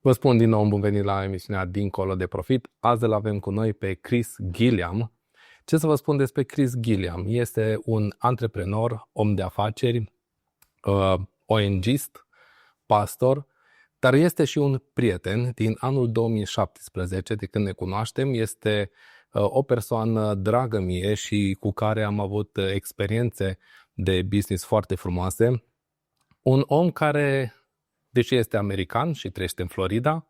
Vă spun din nou bun venit la emisiunea Dincolo de Profit. Azi îl avem cu noi pe Chris Gilliam. Ce să vă spun despre Chris Gilliam? Este un antreprenor, om de afaceri, ONG-ist, pastor, dar este și un prieten din anul 2017, de când ne cunoaștem. Este o persoană dragă mie și cu care am avut experiențe de business foarte frumoase. Un om care, deși este american și trăiește în Florida,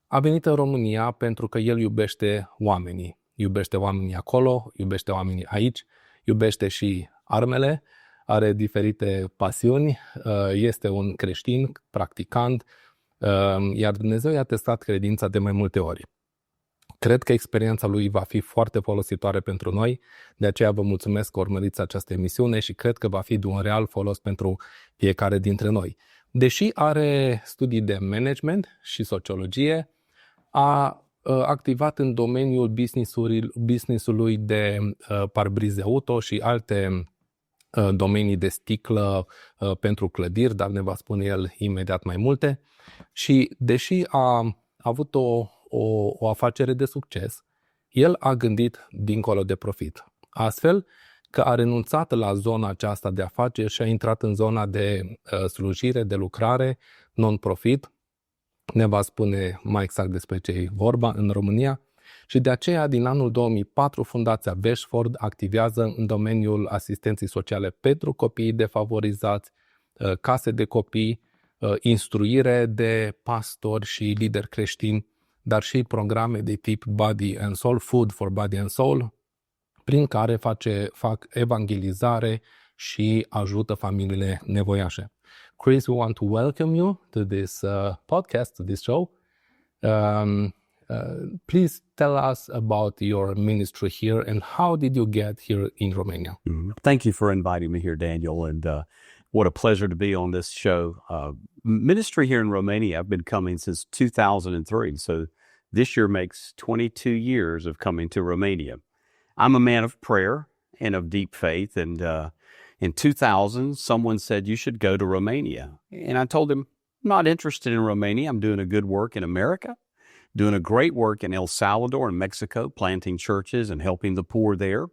a venit în România pentru că el iubește oamenii. Iubește oamenii acolo, iubește oamenii aici, iubește și armele, are diferite pasiuni, este un creștin, practicant, iar Dumnezeu i-a testat credința de mai multe ori. Cred că experiența lui va fi foarte folositoare pentru noi, de aceea vă mulțumesc că urmăriți această emisiune și cred că va fi de un real folos pentru fiecare dintre noi. Deși are studii de management și sociologie, a activat în domeniul business-ului de parbrize auto și alte domenii de sticlă pentru clădiri, dar ne va spune el imediat mai multe. Și deși a avut o afacere de succes, el a gândit dincolo de profit. Astfel că a renunțat la zona aceasta de afaceri și a intrat în zona de slujire, de lucrare, non-profit. Ne va spune mai exact despre ce e vorba în România. Și de aceea, din anul 2004, Fundația Beșford activează în domeniul asistenței sociale pentru copiii defavorizați, case de copii, instruire de pastori și lideri creștini, dar și programe de tip Body and Soul, Food for Body and Soul, prin care fac evangelizare și ajută familiile nevoiașe. Chris, we want to welcome you to this podcast, to this show. Please tell us about your ministry here and how did you get here in Romania? Thank you for inviting me here, Daniel, and what a pleasure to be on this show. Ministry here in Romania, I've been coming since 2003, so this year makes 22 years of coming to Romania. I'm a man of prayer and of deep faith, and in 2000, someone said, you should go to Romania. And I told him, I'm not interested in Romania. I'm doing a good work in America, doing a great work in El Salvador and Mexico, planting churches and helping the poor there.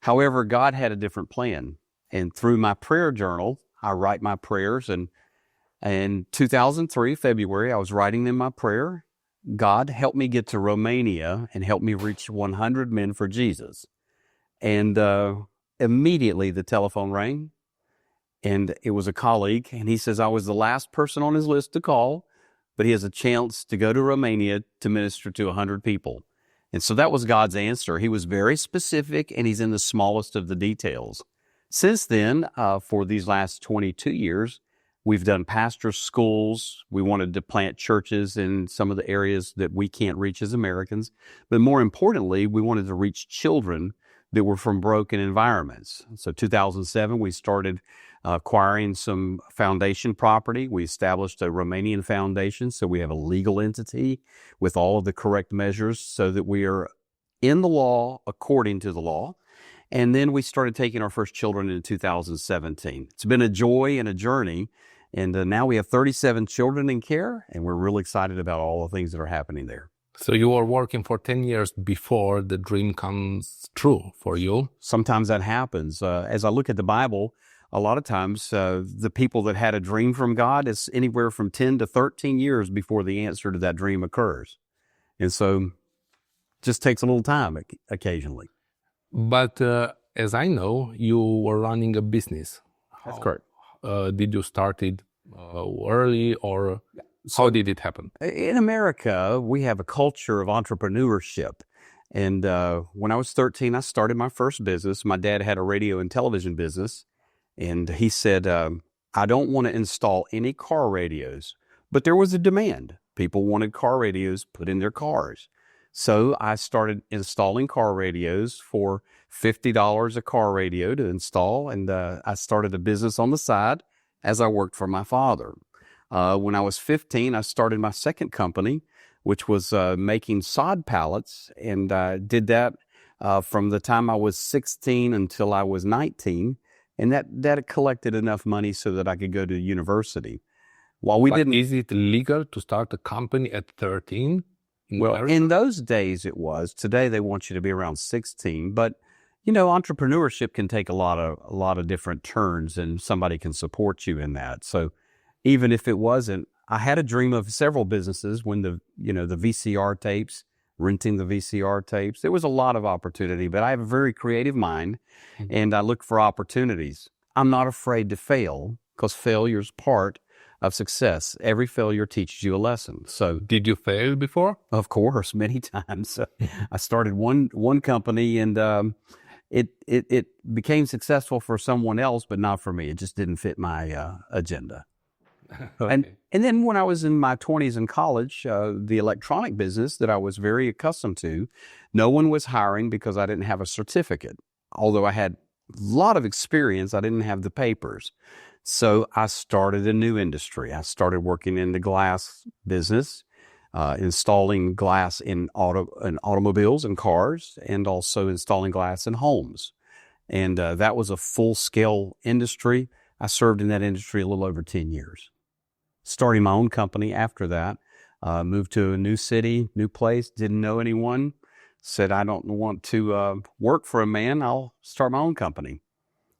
However, God had a different plan. And through my prayer journal, I write my prayers. And in 2003, February, I was writing in my prayer, God, help me get to Romania and help me reach 100 men for Jesus. And immediately the telephone rang, and it was a colleague, and he says I was the last person on his list to call, but he has a chance to go to Romania to minister to 100 people. And so that was God's answer. He was very specific, and he's in the smallest of the details. Since then, for these last 22 years, we've done pastor schools. We wanted to plant churches in some of the areas that we can't reach as Americans. But more importantly, we wanted to reach children that were from broken environments. So 2007, we started acquiring some foundation property. We established a Romanian foundation, so we have a legal entity with all of the correct measures so that we are in the law, according to the law. And then we started taking our first children in 2017. It's been a joy and a journey, and now we have 37 children in care, and we're really excited about all the things that are happening there. So you were working for 10 years before the dream comes true for you. Sometimes that happens. As I look at the Bible, a lot of times the people that had a dream from God, is anywhere from 10 to 13 years before the answer to that dream occurs. And so it just takes a little time occasionally. But as I know, you were running a business. That's correct. Did you start it early, or how did it happen? In America, we have a culture of entrepreneurship. And when I was 13, I started my first business. My dad had a radio and television business. And he said, I don't want to install any car radios. But there was a demand. People wanted car radios put in their cars. So I started installing car radios for $50 a car radio to install. And I started a business on the side as I worked for my father. When I was 15, I started my second company, which was making sod pallets. And I did that from the time I was 16 until I was 19. And that collected enough money so that I could go to university. While we But didn't, is it legal to start a company at 13? well, America? in those days it was. Today they want you to be around 16. But entrepreneurship can take a lot of different turns, and somebody can support you in that. So even if it wasn't, I had a dream of several businesses when the VCR tapes, renting the VCR tapes. There was a lot of opportunity, but I have a very creative mind, and I look for opportunities. I'm not afraid to fail, because failure is part of success. Every failure teaches you a lesson. So, Did you fail before? of course, many times. I started one company, and it became successful for someone else, but not for me. It just didn't fit my agenda. Okay. And then when I was in my 20s in college, the electronic business that I was very accustomed to, no one was hiring because I didn't have a certificate. Although I had a lot of experience, I didn't have the papers. So I started a new industry. I started working in the glass business, installing glass in automobiles and cars, and also installing glass in homes. And that was a full-scale industry. I served in that industry a little over 10 years. Starting my own company after that, moved to a new city, new place, didn't know anyone, said, I don't want to work for a man, I'll start my own company.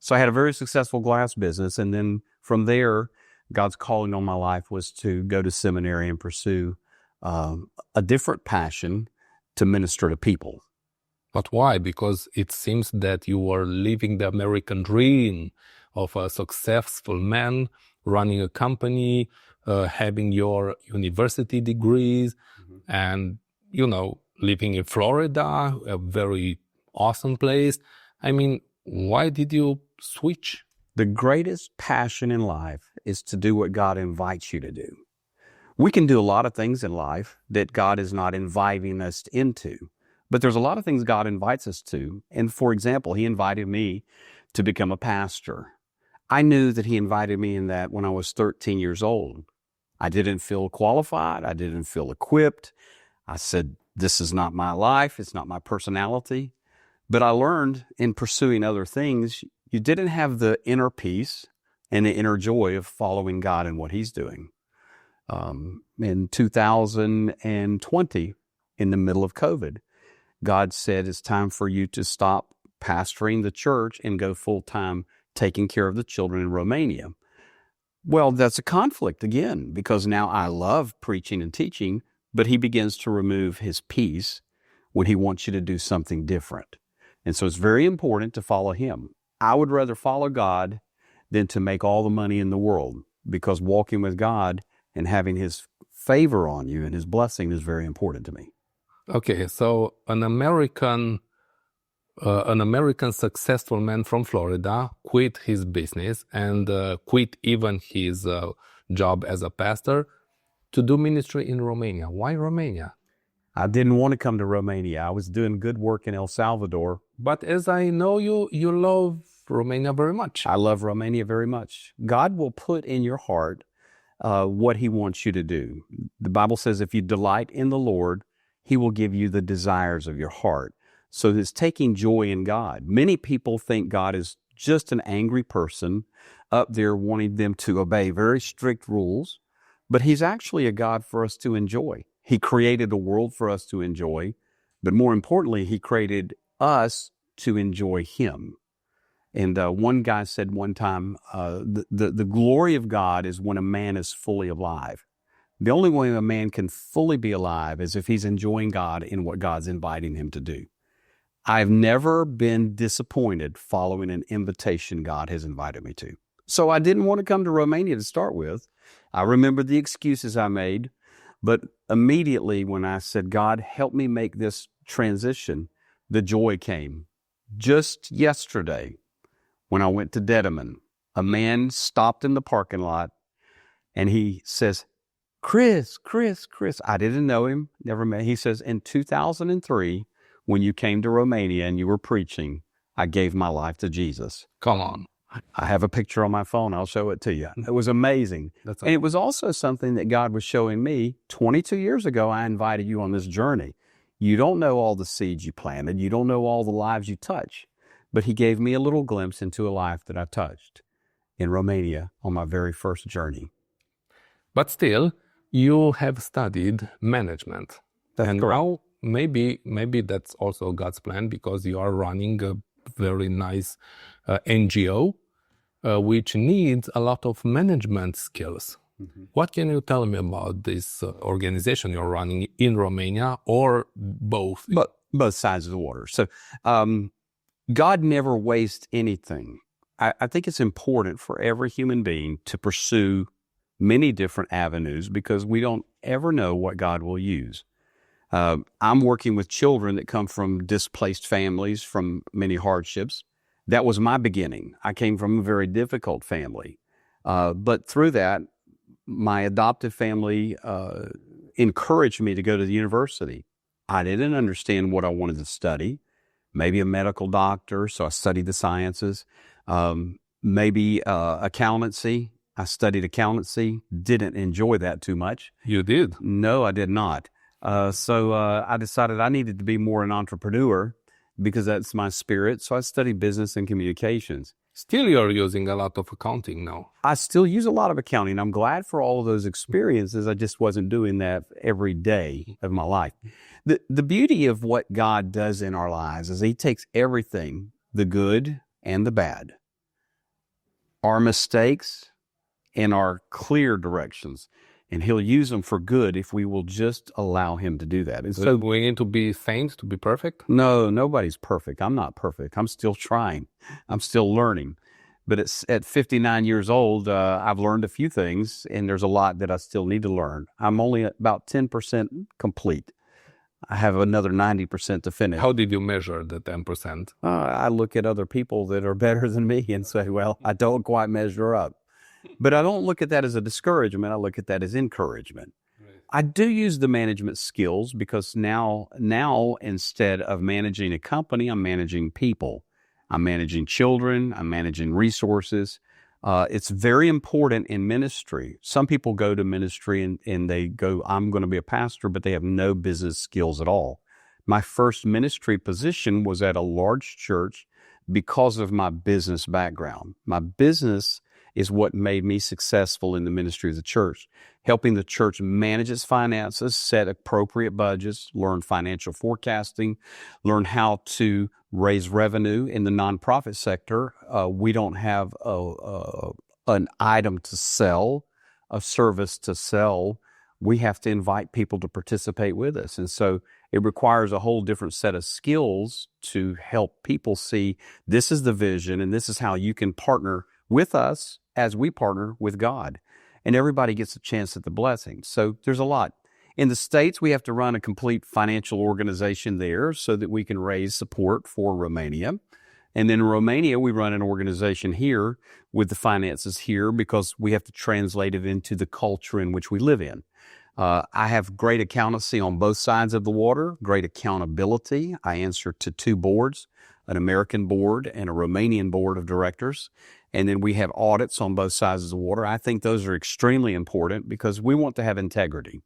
So I had a very successful glass business, and then from there, God's calling on my life was to go to seminary and pursue a different passion to minister to people. But why? Because it seems that you were living the American dream of a successful man running a company, having your university degrees, and, living in Florida, a very awesome place. I mean, why did you switch? The greatest passion in life is to do what God invites you to do. We can do a lot of things in life that God is not inviting us into, but there's a lot of things God invites us to. And for example, He invited me to become a pastor. I knew that He invited me in that when I was 13 years old. I didn't feel qualified. I didn't feel equipped. I said, this is not my life. It's not my personality. But I learned in pursuing other things, you didn't have the inner peace and the inner joy of following God and what He's doing. In 2020, in the middle of COVID, God said, it's time for you to stop pastoring the church and go full-time taking care of the children in Romania. Well, that's a conflict again, because now I love preaching and teaching, but He begins to remove His peace when He wants you to do something different. And so it's very important to follow Him. I would rather follow God than to make all the money in the world, because walking with God and having His favor on you and His blessing is very important to me. Okay, so an American successful man from Florida quit his business and quit even his job as a pastor to do ministry in Romania. Why Romania? I didn't want to come to Romania. I was doing good work in El Salvador. But as I know you love Romania very much. I love Romania very much. God will put in your heart what He wants you to do. The Bible says if you delight in the Lord, He will give you the desires of your heart. So it's taking joy in God. Many people think God is just an angry person up there wanting them to obey very strict rules, but He's actually a God for us to enjoy. He created a world for us to enjoy, but more importantly, He created us to enjoy Him. And one guy said one time, the glory of God is when a man is fully alive. The only way a man can fully be alive is if he's enjoying God in what God's inviting him to do. I've never been disappointed following an invitation God has invited me to. So I didn't want to come to Romania to start with. I remember the excuses I made, but immediately when I said, God, help me make this transition, the joy came. Just yesterday, when I went to Dedeman, a man stopped in the parking lot and he says, Chris. I didn't know him, never met. He says, in 2003, when you came to Romania and you were preaching, I gave my life to Jesus. Come on. I have a picture on my phone. I'll show it to you. It was amazing. And it was also something that God was showing me. 22 years ago, I invited you on this journey. You don't know all the seeds you planted. You don't know all the lives you touch. But He gave me a little glimpse into a life that I touched in Romania on my very first journey. But still, you have studied management. That's and correct. now maybe that's also God's plan, because you are running a very nice NGO, which needs a lot of management skills. Mm-hmm. What can you tell me about this organization you're running in Romania, or both? But both sides of the water. So God never wastes anything. I think it's important for every human being to pursue many different avenues, because we don't ever know what God will use. I'm working with children that come from displaced families, from many hardships. That was my beginning. I came from a very difficult family. But through that, my adoptive family encouraged me to go to the university. I didn't understand what I wanted to study. Maybe a medical doctor, so I studied the sciences. Maybe accountancy. I studied accountancy. Didn't enjoy that too much. You did? No, I did not. So I decided I needed to be more an entrepreneur, because that's my spirit. So I studied business and communications. Still, you're using a lot of accounting now. I still use a lot of accounting. I'm glad for all of those experiences. I just wasn't doing that every day of my life. The beauty of what God does in our lives is He takes everything, the good and the bad, our mistakes and our clear directions, and He'll use them for good if we will just allow Him to do that. And So we need to be saints to be perfect? no, nobody's perfect. I'm not perfect. I'm still trying. I'm still learning. But at 59 years old, I've learned a few things, and there's a lot that I still need to learn. I'm only about 10% complete. I have another 90% to finish. How did you measure the 10%? I look at other people that are better than me and say, well, I don't quite measure up. But I don't look at that as a discouragement. I look at that as encouragement. I do use the management skills, because now instead of managing a company, I'm managing people. I'm managing children. I'm managing resources. It's very important in ministry. Some people go to ministry and they go, I'm going to be a pastor, but they have no business skills at all. My first ministry position was at a large church because of my business background. My business is what made me successful in the ministry of the church, helping the church manage its finances, set appropriate budgets, learn financial forecasting, learn how to raise revenue in the nonprofit sector. We don't have an item to sell, a service to sell. We have to invite people to participate with us. And so it requires a whole different set of skills to help people see this is the vision and this is how you can partner with us as we partner with God. And everybody gets a chance at the blessing. So there's a lot. In the States, we have to run a complete financial organization there so that we can raise support for Romania. And then in Romania, we run an organization here with the finances here because we have to translate it into the culture in which we live in. I have great accountancy on both sides of the water, great accountability. I answer to two boards, an American board and a Romanian board of directors. And then we have audits on both sides of the water. I think those are extremely important because we want to have integrity.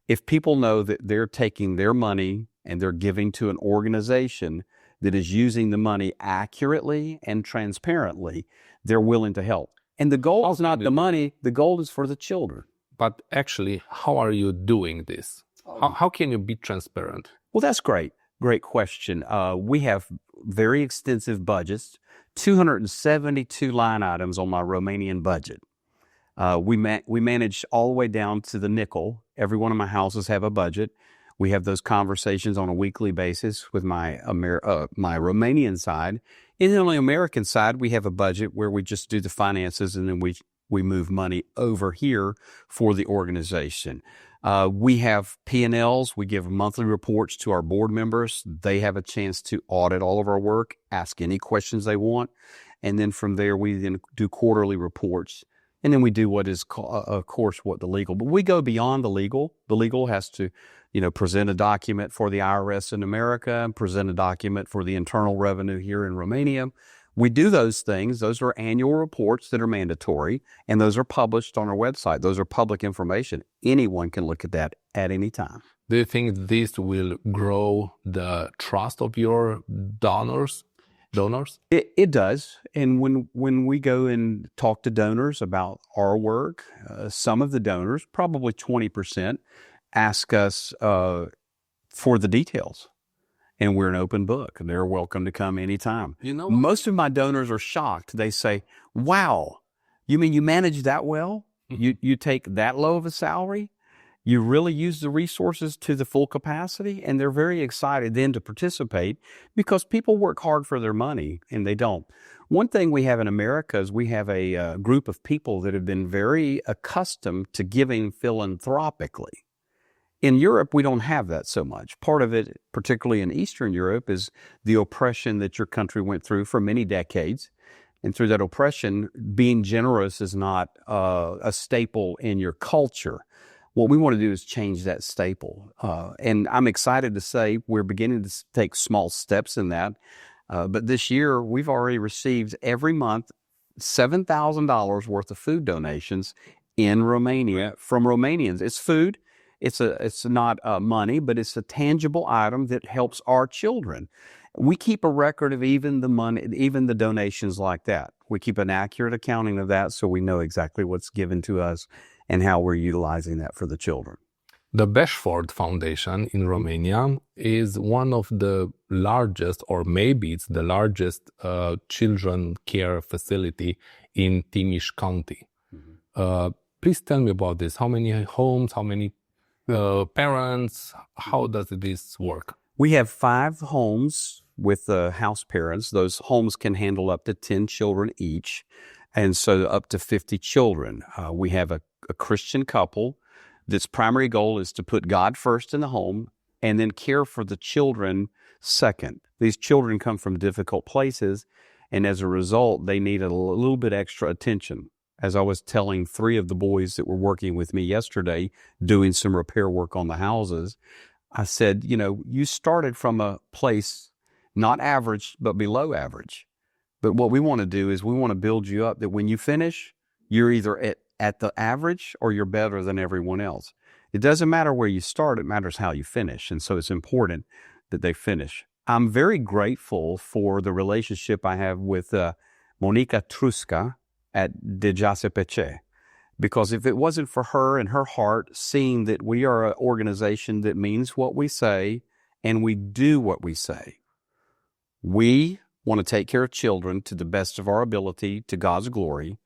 If people know that they're taking their money and they're giving to an organization that is using the money accurately and transparently, they're willing to help. And the goal is not the money, the goal is for the children. But actually, how are you doing this? How can you be transparent? Well, that's great. Great question. We have very extensive budgets, 272 line items on my Romanian budget. We manage all the way down to the nickel. Every one of my houses have a budget. We have those conversations on a weekly basis with my Romanian side. And then on the American side, we have a budget where we just do the finances and then we move money over here for the organization. We have P&Ls. We give monthly reports to our board members. They have a chance to audit all of our work, ask any questions they want. And then from there, we then do quarterly reports. And then we do what is, of course, what the legal. But we go beyond the legal. The legal has to, present a document for the IRS in America and present a document for the Internal Revenue here in Romania. We do those things. Those are annual reports that are mandatory, and those are published on our website. Those are public information. Anyone can look at that at any time. Do you think this will grow the trust of your donors? donors? It does. And when we go and talk to donors about our work, some of the donors, probably 20%, ask us for the details. And we're an open book. They're welcome to come anytime. You know, most of my donors are shocked. They say, wow, you mean you manage that well? You take that low of a salary? You really use the resources to the full capacity? And they're very excited then to participate because people work hard for their money and they don't. One thing we have in America is we have a group of people that have been very accustomed to giving philanthropically. In Europe, we don't have that so much. Part of it, particularly in Eastern Europe, is the oppression that your country went through for many decades. And through that oppression, being generous is not a staple in your culture. What we want to do is change that staple. And I'm excited to say we're beginning to take small steps in that. But this year, we've already received every month $7,000 worth of food donations in Romania from Romanians. It's food. It's not money, but it's a tangible item that helps our children. We keep a record of even the money, even the donations like that. We keep an accurate accounting of that so we know exactly what's given to us and how we're utilizing that for the children. The Bashford Foundation in Romania is one of the largest, or maybe it's the largest children care facility in Timiș County. Please tell me about this. How many homes, how many parents, how does this work? We have 5 homes with house parents. Those homes can handle up to 10 children each, and so up to 50 children. We have a Christian couple. This primary goal is to put God first in the home and then care for the children second. These children come from difficult places, and as a result, they need a little bit extra attention. As I was telling 3 of the boys that were working with me yesterday, doing some repair work on the houses, I said, you started from a place not average, but below average. But what we want to do is we want to build you up that when you finish, you're either at the average or you're better than everyone else. It doesn't matter where you start, it matters how you finish. And so it's important that they finish. I'm very grateful for the relationship I have with Monica Truska at De Jasepece, because if it wasn't for her and her heart seeing that we are an organization that means what we say and we do what we say, we want to take care of children to the best of our ability to God's glory,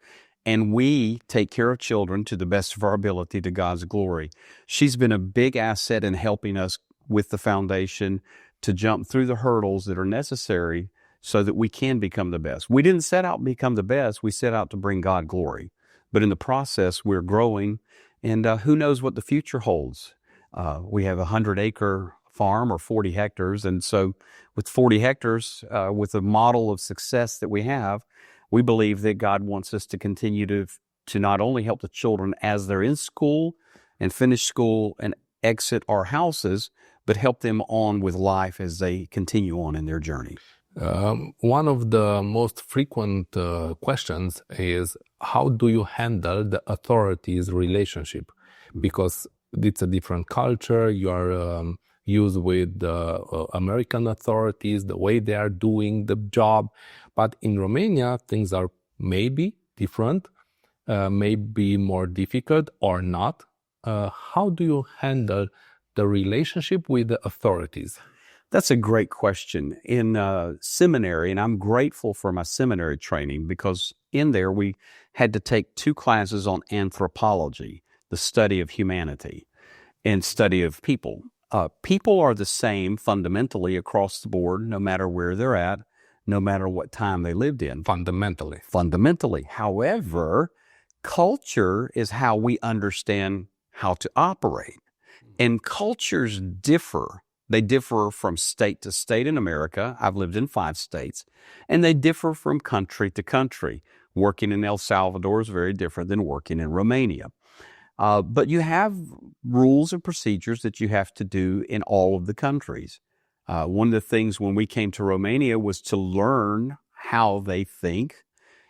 and we take care of children to the best of our ability to God's glory. She's been a big asset in helping us with the foundation to jump through the hurdles that are necessary so that we can become the best. We didn't set out to become the best. We set out to bring God glory. But in the process, we're growing, and who knows what the future holds. We have a 100-acre farm, or 40 hectares, and so with 40 hectares, with the model of success that we have, we believe that God wants us to continue to not only help the children as they're in school and finish school and exit our houses, but help them on with life as they continue on in their journey. One of the most frequent questions is, how do you handle the authorities' relationship? Because it's a different culture. You are used with the American authorities, the way they are doing the job. But in Romania, things are maybe different, maybe more difficult or not. How do you handle the relationship with the authorities? That's a great question. In seminary, and I'm grateful for my seminary training, because in there we had to take 2 classes on anthropology, the study of humanity, and study of people. People are the same fundamentally across the board, no matter where they're at, no matter what time they lived in. Fundamentally. However, culture is how we understand how to operate. And cultures differ. They differ from state to state in America. I've lived in 5 states. And they differ from country to country. Working in El Salvador is very different than working in Romania. But you have rules and procedures that you have to do in all of the countries. One of the things when we came to Romania was to learn how they think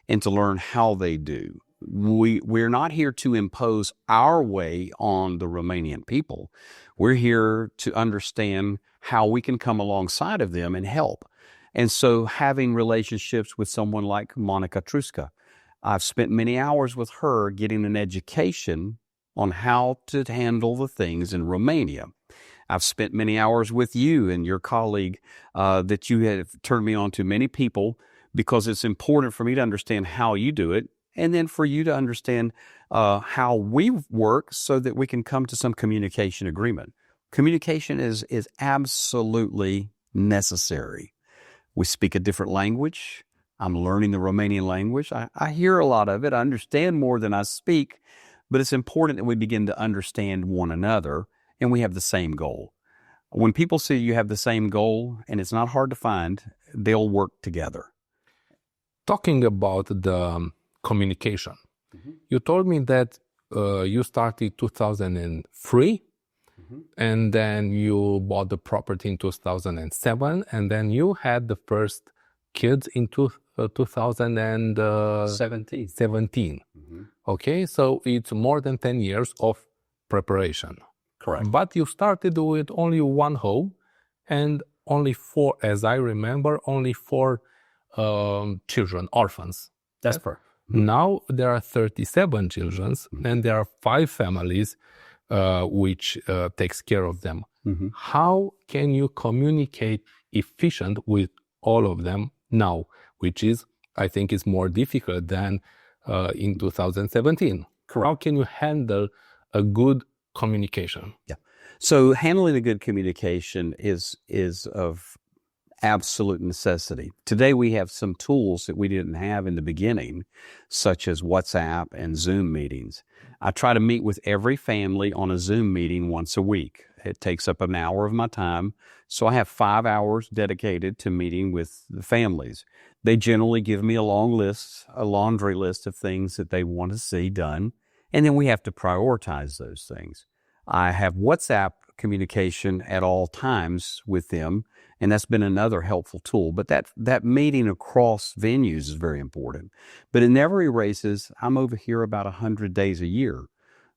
and to learn how they do. We're not here to impose our way on the Romanian people. We're here to understand how we can come alongside of them and help. And so having relationships with someone like Monica Truska, I've spent many hours with her getting an education on how to handle the things in Romania. I've spent many hours with you and your colleague that you have turned me on to, many people, because it's important for me to understand how you do it, and then for you to understand how we work so that we can come to some communication agreement. Communication is absolutely necessary. We speak a different language. I'm learning the Romanian language. I hear a lot of it. I understand more than I speak, but it's important that we begin to understand one another, and we have the same goal. When people see you have the same goal, and it's not hard to find, they'll work together. Talking about the communication, you told me that you started 2003, and then you bought the property in 2007, and then you had the first kids in 2017. Okay, so it's more than 10 years of preparation. Correct. But you started with only one home and only 4, as I remember, only 4 children, orphans. That's perfect. Now there are 37 children and there are 5 families which takes care of them. How can you communicate efficient with all of them now, which is, I think, is more difficult than in 2017? Correct. How can you handle a good communication? Yeah. So handling a good communication is of absolute necessity. Today we have some tools that we didn't have in the beginning, such as WhatsApp and Zoom meetings. I try to meet with every family on a Zoom meeting once a week. It takes up an hour of my time, so I have 5 hours dedicated to meeting with the families. They generally give me a long list, a laundry list of things that they want to see done, and then we have to prioritize those things. I have WhatsApp communication at all times with them, and that's been another helpful tool. But that meeting across venues is very important. But it never erases, I'm over here about 100 days a year.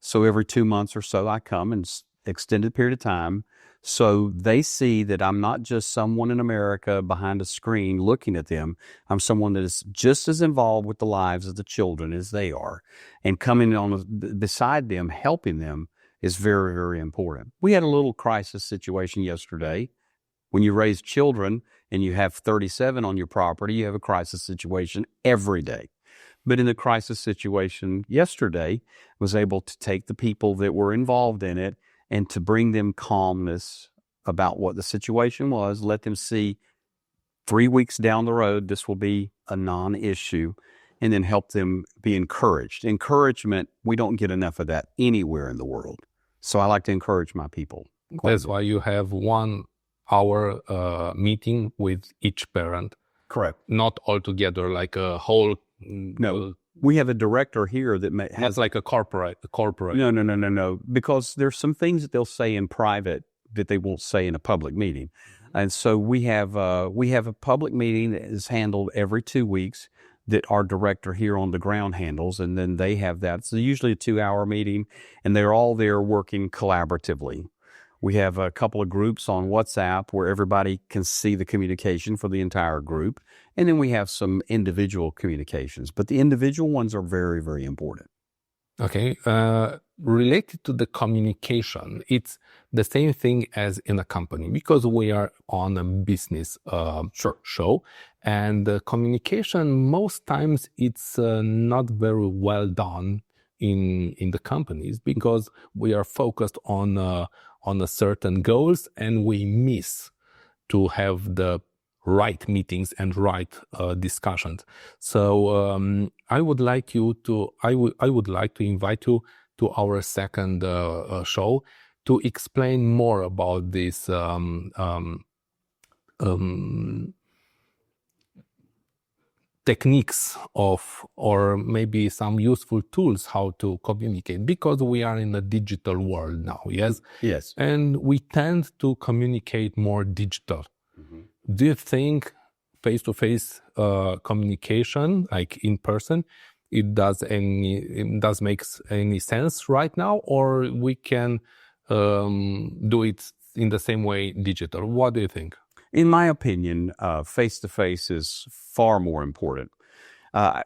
So every 2 months or so, I come and extended period of time. So they see that I'm not just someone in America behind a screen looking at them. I'm someone that is just as involved with the lives of the children as they are. And coming on beside them, helping them, is very, very important. We had a little crisis situation yesterday. When you raise children and you have 37 on your property, you have a crisis situation every day. But in the crisis situation yesterday, I was able to take the people that were involved in it and to bring them calmness about what the situation was, let them see 3 weeks down the road, this will be a non-issue, and then help them be encouraged. Encouragement, we don't get enough of that anywhere in the world. So I like to encourage my people. That's why you have 1 hour meeting with each parent. Correct. Not all together, like a whole... No. We have a director here that has like a corporate. No. Because there's some things that they'll say in private that they won't say in a public meeting. And so we have a public meeting that is handled every 2 weeks that our director here on the ground handles, and then they have that. It's usually a 2-hour meeting, and they're all there working collaboratively. We have a couple of groups on WhatsApp where everybody can see the communication for the entire group. And then we have some individual communications, but the individual ones are very, very important. Okay. Related to the communication, it's the same thing as in a company, because we are on a business show, and the communication, most times it's not very well done in the companies, because we are focused on a certain goals, and we miss to have the right meetings and right discussions. So I would like to invite you to our second show to explain more about this techniques or maybe some useful tools how to communicate, because we are in a digital world now. Yes. And we tend to communicate more digital. Do you think face-to-face communication, like in person, it does make any sense right now, or we can do it in the same way digital? What do you think? In my opinion, face-to-face is far more important.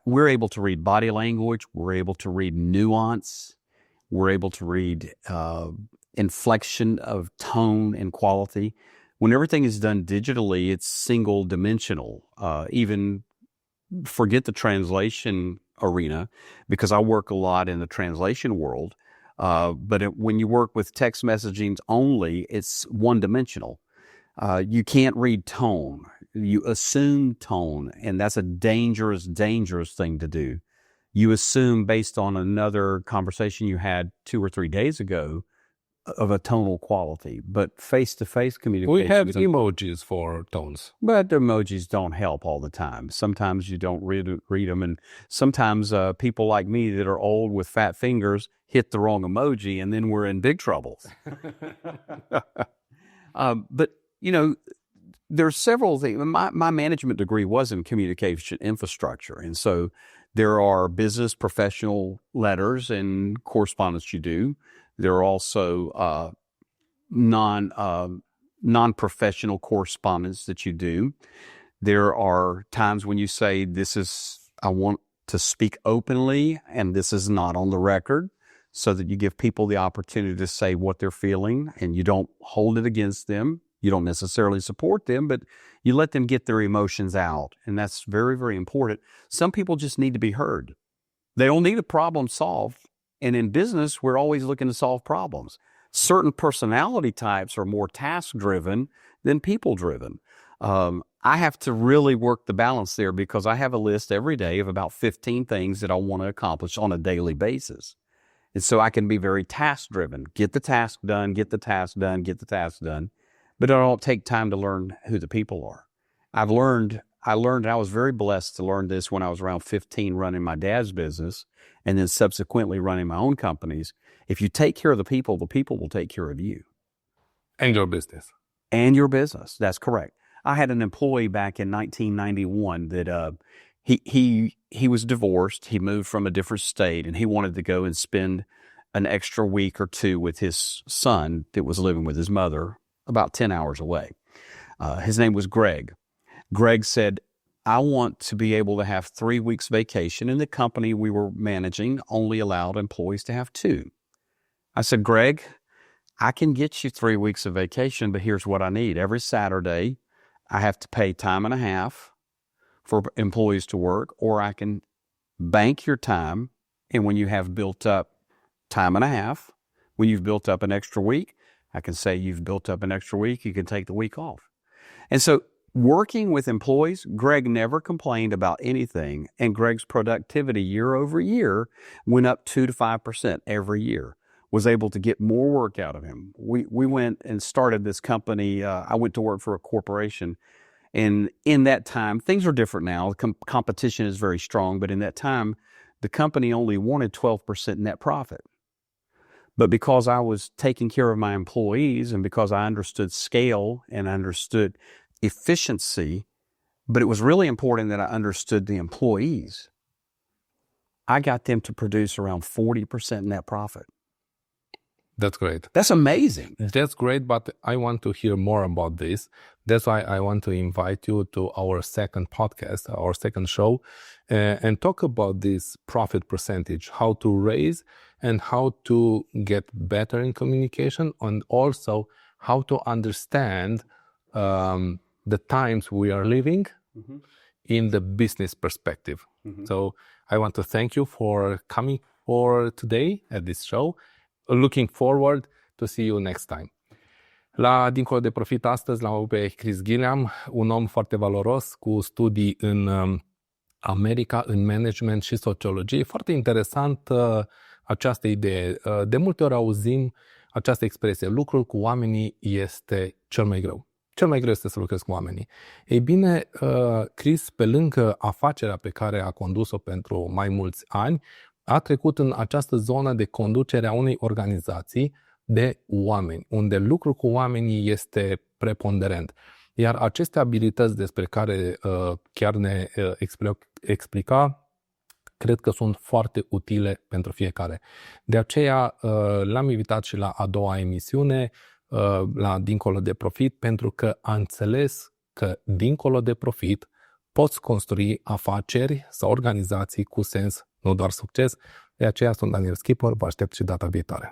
We're able to read body language. We're able to read nuance. We're able to read inflection of tone and quality. When everything is done digitally, it's single dimensional. Even forget the translation arena, because I work a lot in the translation world. But when you work with text messaging only, it's one dimensional. You can't read tone. You assume tone, and that's a dangerous, dangerous thing to do. You assume based on another conversation you had 2 or 3 days ago of a tonal quality, but face-to-face communication. We have emojis for tones. But the emojis don't help all the time. Sometimes you don't read them, and sometimes people like me that are old with fat fingers hit the wrong emoji, and then we're in big trouble. But, you know, there's several things. My management degree was in communication infrastructure, and so there are business professional letters and correspondence you do. There are also non-professional correspondence that you do. There are times when you say, I want to speak openly, and this is not on the record, so that you give people the opportunity to say what they're feeling, and you don't hold it against them. You don't necessarily support them, but you let them get their emotions out, and that's very, very important. Some people just need to be heard. They don't need a problem solved. And in business, we're always looking to solve problems. Certain personality types are more task-driven than people-driven. I have to really work the balance there, because I have a list every day of about 15 things that I want to accomplish on a daily basis. And so I can be very task-driven. Get the task done, get the task done, get the task done. But I don't take time to learn who the people are. I learned, and I was very blessed to learn this when I was around 15 running my dad's business, and then subsequently running my own companies. If you take care of the people will take care of you. And your business. And your business, that's correct. I had an employee back in 1991 that he was divorced. He moved from a different state, and he wanted to go and spend an extra week or two with his son that was living with his mother about 10 hours away. His name was Greg. Greg said, I want to be able to have 3 weeks vacation, and the company we were managing only allowed employees to have 2. I said, Greg, I can get you 3 weeks of vacation, but here's what I need. Every Saturday, I have to pay time and a half for employees to work, or I can bank your time, and when you have built up time and a half, when you've built up an extra week, I can say you've built up an extra week, you can take the week off. And so working with employees, Greg never complained about anything, and Greg's productivity year over year went up 2 to 5% every year, was able to get more work out of him. We went and started this company. I went to work for a corporation, and in that time, things are different now. Competition is very strong, but in that time, the company only wanted 12% net profit. But because I was taking care of my employees, and because I understood scale and I understood efficiency, but it was really important that I understood the employees, I got them to produce around 40% net profit. That's great. That's amazing. That's great, but I want to hear more about this. That's why I want to invite you to our second podcast, our second show, and talk about this profit percentage, how to raise and how to get better in communication, and also how to understand the times we are living in the business perspective. So I want to thank you for coming for today at this show. Looking forward to see you next time. La Dincolo de Profit astăzi l-am avut pe Chris Gilliam, un om foarte valoros cu studii în America, în management și sociologie. E foarte interesant această idee. De multe ori auzim această expresie, lucrul cu oamenii este cel mai greu. Cel mai greu este să lucrezi cu oamenii. Ei bine, Chris, pe lângă afacerea pe care a condus-o pentru mai mulți ani, a trecut în această zonă de conducere a unei organizații de oameni, unde lucrul cu oamenii este preponderent. Iar aceste abilități despre care chiar ne explica, cred că sunt foarte utile pentru fiecare. De aceea l-am invitat și la a doua emisiune, la Dincolo de Profit, pentru că a înțeles că, dincolo de profit, poți construi afaceri sau organizații cu sens, nu doar succes. De aceea sunt Daniel Schipor, vă aștept și data viitoare.